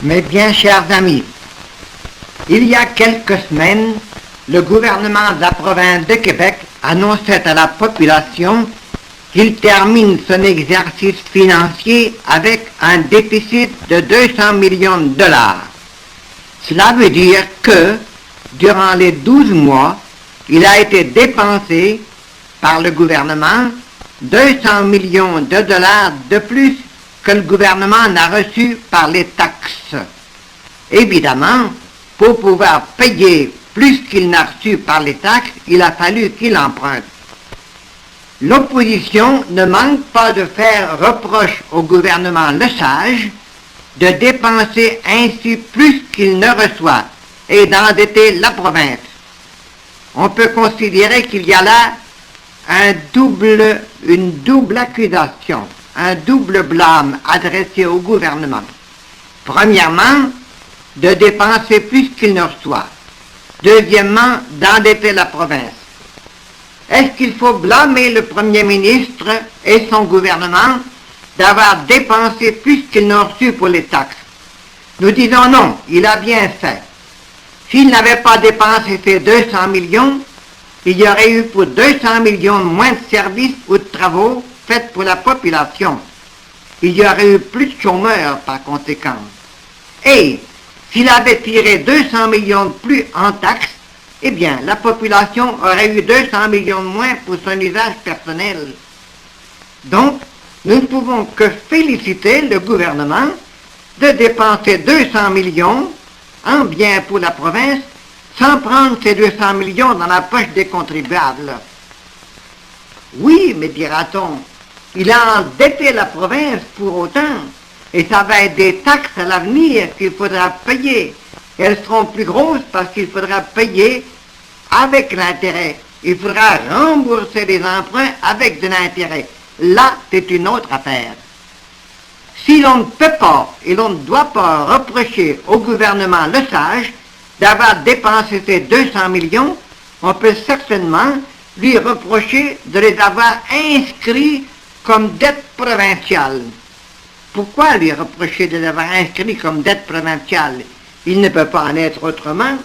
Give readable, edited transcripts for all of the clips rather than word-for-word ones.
Mes bien chers amis, il y a quelques semaines, le gouvernement de la province de Québec annonçait à la population qu'il termine son exercice financier avec un déficit de 200 millions de dollars. Cela veut dire que, durant les 12 mois, il a été dépensé par le gouvernement 200 millions de dollars de plus que le gouvernement n'a reçu par les taxes. Évidemment, pour pouvoir payer plus qu'il n'a reçu par les taxes, il a fallu qu'il emprunte. L'opposition ne manque pas de faire reproche au gouvernement Lesage de dépenser ainsi plus qu'il ne reçoit et d'endetter la province. On peut considérer qu'il y a là une double accusation, un double blâme adressé au gouvernement. Premièrement, de dépenser plus qu'il ne reçoit. Deuxièmement, d'endetter la province. Est-ce qu'il faut blâmer le Premier ministre et son gouvernement d'avoir dépensé plus qu'ils n'ont reçu pour les taxes? Nous disons non, il a bien fait. S'il n'avait pas dépensé ces 200 millions, il y aurait eu pour 200 millions moins de services ou de travaux faits pour la population. Il y aurait eu plus de chômeurs par conséquent. Et s'il avait tiré 200 millions de plus en taxes, eh bien, la population aurait eu 200 millions de moins pour son usage personnel. Donc, nous ne pouvons que féliciter le gouvernement de dépenser 200 millions en bien pour la province sans prendre ces 200 millions dans la poche des contribuables. Oui, mais dira-t-on, il a endetté la province pour autant, et ça va être des taxes à l'avenir qu'il faudra payer. Elles seront plus grosses parce qu'il faudra payer avec l'intérêt. Il faudra rembourser les emprunts avec de l'intérêt. Là, c'est une autre affaire. Si l'on ne peut pas et l'on ne doit pas reprocher au gouvernement Lesage d'avoir dépensé ces 200 millions, on peut certainement lui reprocher de les avoir inscrits comme dette provinciale. Pourquoi lui reprocher de les avoir inscrits comme dette provinciale? Il ne peut pas en être autrement.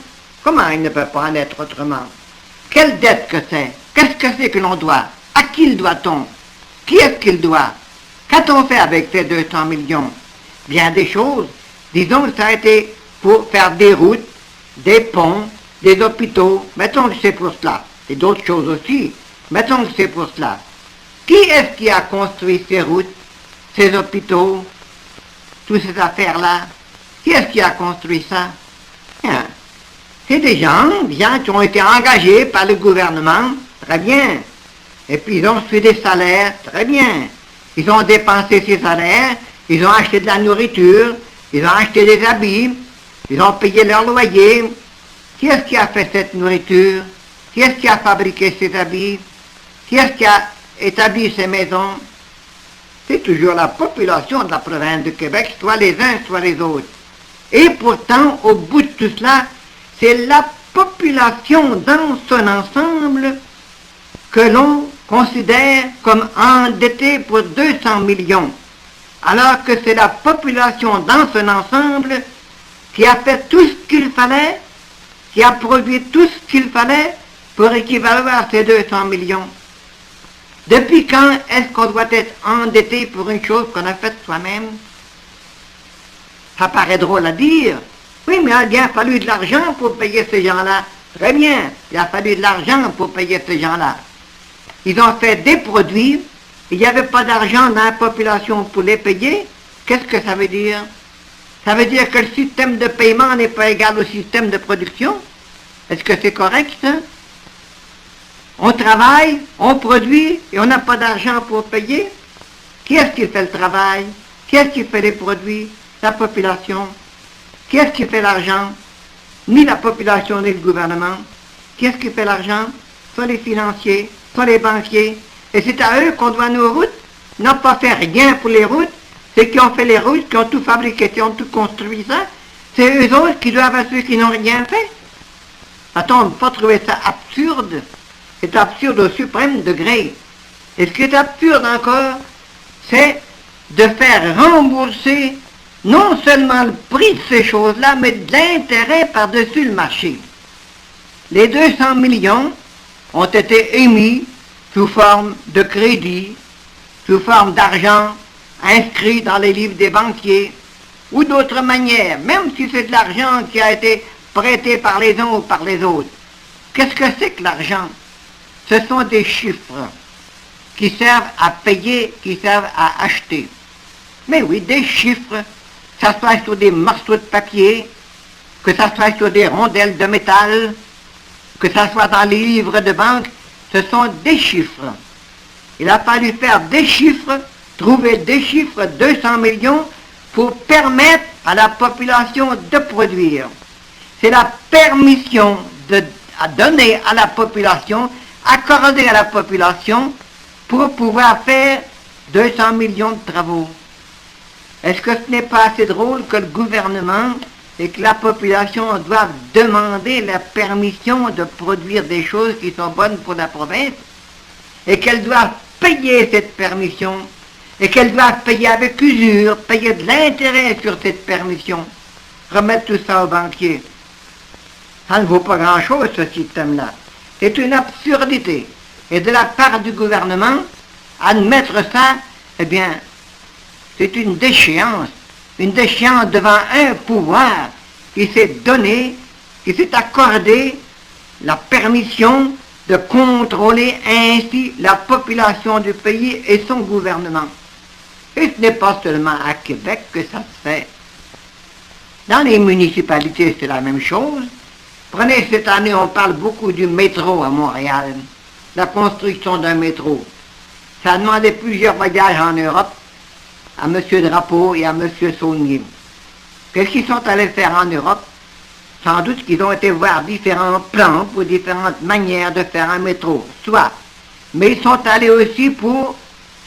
Comment il ne peut pas en être autrement? Quelle dette que c'est? Qu'est-ce que c'est que l'on doit? À qui le doit-on? Qui est-ce qu'il doit? Qu'a-t-on fait avec ces 200 millions? Bien des choses. Disons que ça a été pour faire des routes, des ponts, des hôpitaux. Mettons que c'est pour cela. Et d'autres choses aussi. Mettons que c'est pour cela. Qui est-ce qui a construit ces routes, ces hôpitaux, toutes ces affaires-là? Qui est-ce qui a construit ça? Bien. C'est des gens qui ont été engagés par le gouvernement, très bien. Et puis ils ont reçu des salaires, très bien. Ils ont dépensé ces salaires, ils ont acheté de la nourriture, ils ont acheté des habits, ils ont payé leur loyer. Qui est-ce qui a fait cette nourriture? Qui est-ce qui a fabriqué ces habits? Qui est-ce qui a établi ces maisons? C'est toujours la population de la province de Québec, soit les uns, soit les autres. Et pourtant, au bout de tout cela, c'est la population dans son ensemble que l'on considère comme endettée pour 200 millions, alors que c'est la population dans son ensemble qui a fait tout ce qu'il fallait, qui a produit tout ce qu'il fallait pour équivaloir à ces 200 millions. Depuis quand est-ce qu'on doit être endetté pour une chose qu'on a faite soi-même? Ça paraît drôle à dire. Oui, mais il a fallu de l'argent pour payer ces gens-là. Très bien, il a fallu de l'argent pour payer ces gens-là. Ils ont fait des produits, il n'y avait pas d'argent dans la population pour les payer. Qu'est-ce que ça veut dire? Ça veut dire que le système de paiement n'est pas égal au système de production? Est-ce que c'est correct, ça? On travaille, on produit, et on n'a pas d'argent pour payer. Qui est-ce qui fait le travail? Qui est-ce qui fait les produits? La population. Qui est-ce qui fait l'argent? Ni la population ni le gouvernement. Qui est-ce qui fait l'argent? Soit les financiers, soit les banquiers. Et c'est à eux qu'on doit nos routes. Ils n'ont pas fait rien pour les routes. C'est qui ont fait les routes, qui ont tout fabriqué, qui ont tout construit ça. C'est eux autres qui doivent à ceux qui n'ont rien fait. Attends, on ne peut pas trouver ça absurde. C'est absurde au suprême degré. Et ce qui est absurde encore, c'est de faire rembourser non seulement le prix de ces choses-là, mais de l'intérêt par-dessus le marché. Les 200 millions ont été émis sous forme de crédit, sous forme d'argent inscrit dans les livres des banquiers, ou d'autres manières, même si c'est de l'argent qui a été prêté par les uns ou par les autres. Qu'est-ce que c'est que l'argent? Ce sont des chiffres qui servent à payer, qui servent à acheter. Mais oui, des chiffres, que ça soit sur des morceaux de papier, que ça soit sur des rondelles de métal, que ça soit dans les livres de banque, ce sont des chiffres. Il a fallu faire des chiffres, trouver des chiffres, 200 millions, pour permettre à la population de produire. C'est la permission à donner à la population, accorder à la population, pour pouvoir faire 200 millions de travaux. Est-ce que ce n'est pas assez drôle que le gouvernement et que la population doivent demander la permission de produire des choses qui sont bonnes pour la province, et qu'elles doivent payer cette permission, et qu'elles doivent payer avec usure, payer de l'intérêt sur cette permission, remettre tout ça aux banquiers? Ça ne vaut pas grand-chose, ce système-là. C'est une absurdité. Et de la part du gouvernement, admettre ça, eh bien, c'est une déchéance devant un pouvoir qui s'est donné, qui s'est accordé la permission de contrôler ainsi la population du pays et son gouvernement. Et ce n'est pas seulement à Québec que ça se fait. Dans les municipalités, c'est la même chose. Prenez cette année, on parle beaucoup du métro à Montréal, la construction d'un métro. Ça a demandé plusieurs voyages en Europe, à M. Drapeau et à M. Saulnier. Qu'est-ce qu'ils sont allés faire en Europe? Sans doute qu'ils ont été voir différents plans pour différentes manières de faire un métro, soit. Mais ils sont allés aussi pour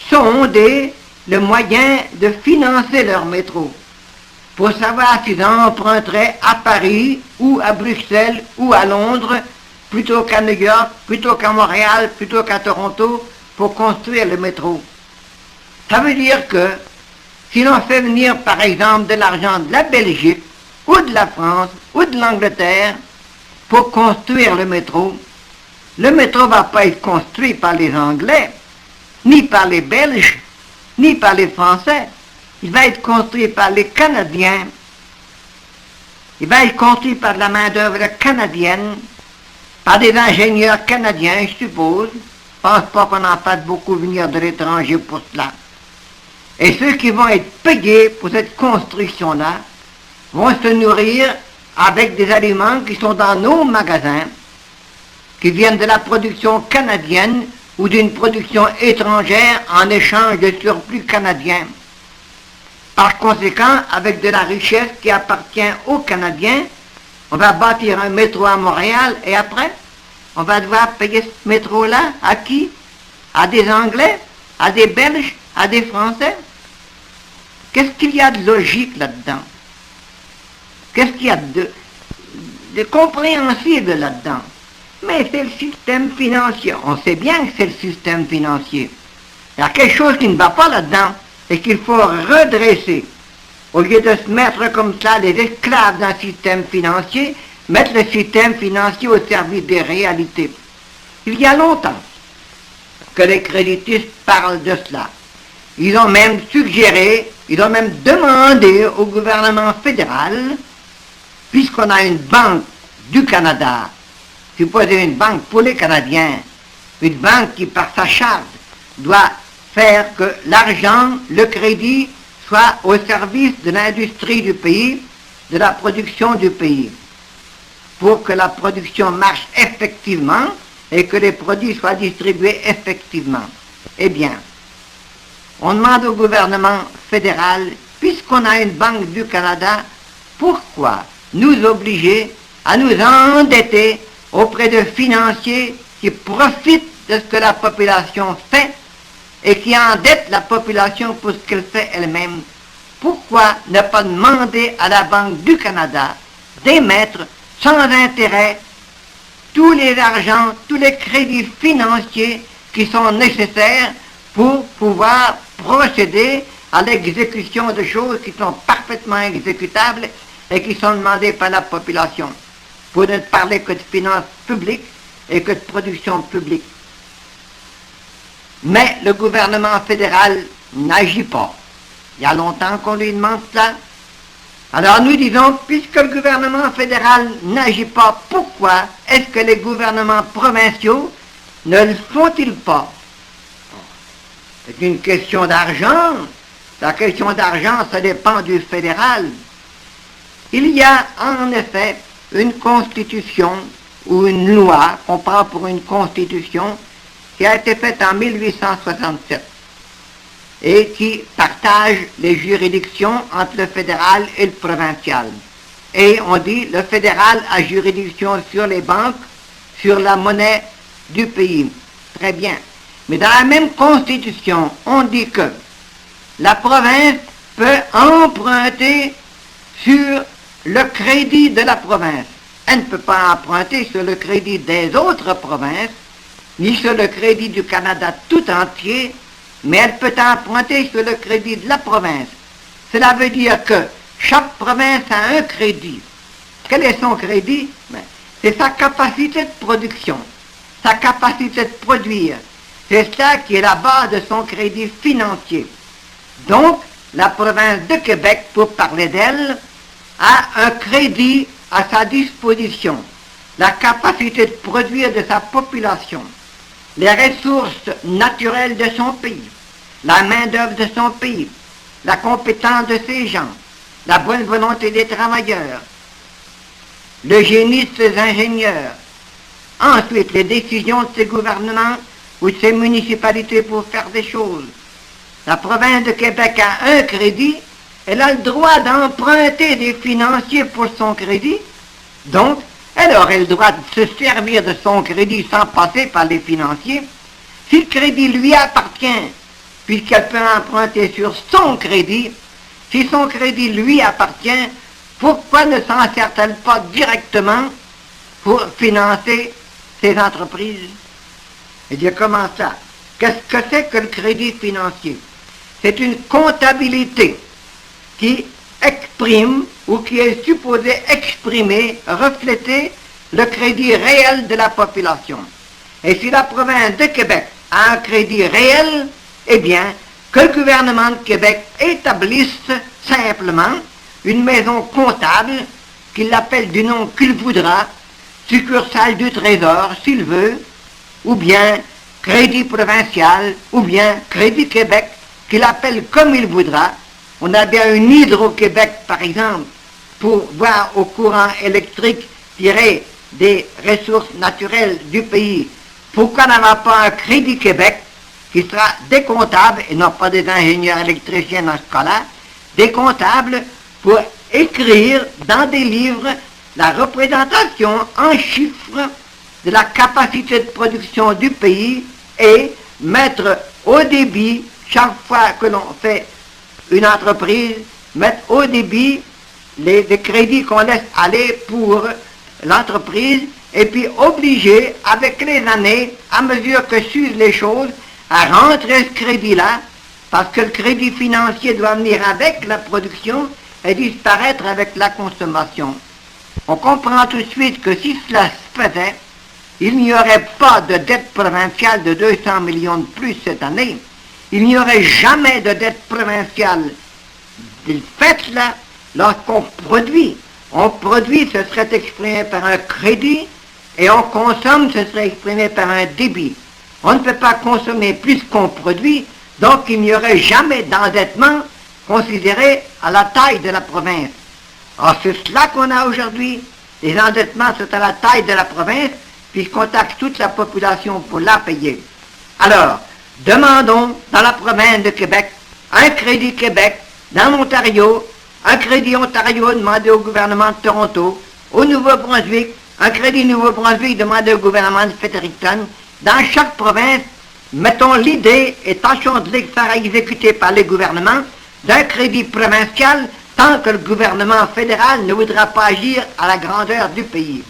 sonder le moyen de financer leur métro, pour savoir s'ils emprunteraient à Paris, ou à Bruxelles, ou à Londres, plutôt qu'à New York, plutôt qu'à Montréal, plutôt qu'à Toronto, pour construire le métro. Ça veut dire que si l'on fait venir, par exemple, de l'argent de la Belgique, ou de la France, ou de l'Angleterre, pour construire le métro ne va pas être construit par les Anglais, ni par les Belges, ni par les Français. Il va être construit par les Canadiens. Il va être construit par de la main-d'œuvre canadienne, par des ingénieurs canadiens, je suppose. Je ne pense pas qu'on en fasse beaucoup venir de l'étranger pour cela. Et ceux qui vont être payés pour cette construction-là vont se nourrir avec des aliments qui sont dans nos magasins, qui viennent de la production canadienne ou d'une production étrangère en échange de surplus canadiens. Par conséquent, avec de la richesse qui appartient aux Canadiens, on va bâtir un métro à Montréal et après, on va devoir payer ce métro-là à qui? À des Anglais? À des Belges? À des Français? Qu'est-ce qu'il y a de logique là-dedans? Qu'est-ce qu'il y a de compréhensible là-dedans? Mais c'est le système financier. On sait bien que c'est le système financier. Il y a quelque chose qui ne va pas là-dedans et qu'il faut redresser. Au lieu de se mettre comme ça les esclaves d'un système financier, mettre le système financier au service des réalités. Il y a longtemps que les créditistes parlent de cela. Ils ont même suggéré, ils ont même demandé au gouvernement fédéral, puisqu'on a une banque du Canada, supposez une banque pour les Canadiens, une banque qui par sa charte doit faire que l'argent, le crédit, soit au service de l'industrie du pays, de la production du pays, pour que la production marche effectivement et que les produits soient distribués effectivement. Eh bien, on demande au gouvernement fédéral, puisqu'on a une banque du Canada, pourquoi nous obliger à nous endetter auprès de financiers qui profitent de ce que la population fait et qui endettent la population pour ce qu'elle fait elle-même? Pourquoi ne pas demander à la Banque du Canada d'émettre sans intérêt tous les argents, tous les crédits financiers qui sont nécessaires pour pouvoir procéder à l'exécution de choses qui sont parfaitement exécutables et qui sont demandées par la population, pour ne parler que de finances publiques et que de production publique. Mais le gouvernement fédéral n'agit pas. Il y a longtemps qu'on lui demande cela. Alors nous disons, puisque le gouvernement fédéral n'agit pas, pourquoi est-ce que les gouvernements provinciaux ne le font-ils pas? C'est une question d'argent. La question d'argent, ça dépend du fédéral. Il y a en effet une constitution ou une loi, on prend pour une constitution, qui a été faite en 1867 et qui partage les juridictions entre le fédéral et le provincial. Et on dit le fédéral a juridiction sur les banques, sur la monnaie du pays. Très bien. Mais dans la même constitution, on dit que la province peut emprunter sur le crédit de la province. Elle ne peut pas emprunter sur le crédit des autres provinces, ni sur le crédit du Canada tout entier, mais elle peut emprunter sur le crédit de la province. Cela veut dire que chaque province a un crédit. Quel est son crédit? C'est sa capacité de production, sa capacité de produire. C'est ça qui est la base de son crédit financier. Donc, la province de Québec, pour parler d'elle, a un crédit à sa disposition, la capacité de produire de sa population, les ressources naturelles de son pays, la main-d'œuvre de son pays, la compétence de ses gens, la bonne volonté des travailleurs, le génie de ses ingénieurs, ensuite les décisions de ses gouvernements ou de ses municipalités pour faire des choses. La province de Québec a un crédit, elle a le droit d'emprunter des financiers pour son crédit, donc elle aurait le droit de se servir de son crédit sans passer par les financiers. Si le crédit lui appartient, puisqu'elle peut emprunter sur son crédit, si son crédit lui appartient, pourquoi ne s'en sert-elle pas directement pour financer ses entreprises? Et bien comment ça? Qu'est-ce que c'est que le crédit financier? C'est une comptabilité qui exprime ou qui est supposée exprimer, refléter le crédit réel de la population. Et si la province de Québec a un crédit réel, eh bien, que le gouvernement de Québec établisse simplement une maison comptable, qu'il l'appelle du nom qu'il voudra, succursale du Trésor s'il veut, ou bien Crédit provincial, ou bien Crédit Québec, qu'il appelle comme il voudra. On a bien une Hydro-Québec, par exemple, pour voir au courant électrique tiré des ressources naturelles du pays. Pourquoi n'avoir pas un Crédit Québec qui sera des comptables, et non pas des ingénieurs électriciens dans ce cas-là, des comptables pour écrire dans des livres la représentation en chiffres de la capacité de production du pays et mettre au débit, chaque fois que l'on fait une entreprise, mettre au débit les crédits qu'on laisse aller pour l'entreprise et puis obliger avec les années, à mesure que suivent les choses, à rentrer ce crédit-là, parce que le crédit financier doit venir avec la production et disparaître avec la consommation. On comprend tout de suite que si cela se faisait, il n'y aurait pas de dette provinciale de 200 millions de plus cette année. Il n'y aurait jamais de dette provinciale. Le fait là, lorsqu'on produit, ce serait exprimé par un crédit, et on consomme, ce serait exprimé par un débit. On ne peut pas consommer plus qu'on produit, donc il n'y aurait jamais d'endettement considéré à la taille de la province. Alors c'est cela qu'on a aujourd'hui. Les endettements sont à la taille de la province, puisqu'on taxe toute la population pour la payer. Alors, demandons dans la province de Québec un crédit Québec, dans l'Ontario, un crédit Ontario demandé au gouvernement de Toronto, au Nouveau-Brunswick, un crédit Nouveau-Brunswick demandé au gouvernement de Fredericton. Dans chaque province, mettons l'idée et tâchons de les faire exécuter par les gouvernements d'un crédit provincial tant que le gouvernement fédéral ne voudra pas agir à la grandeur du pays.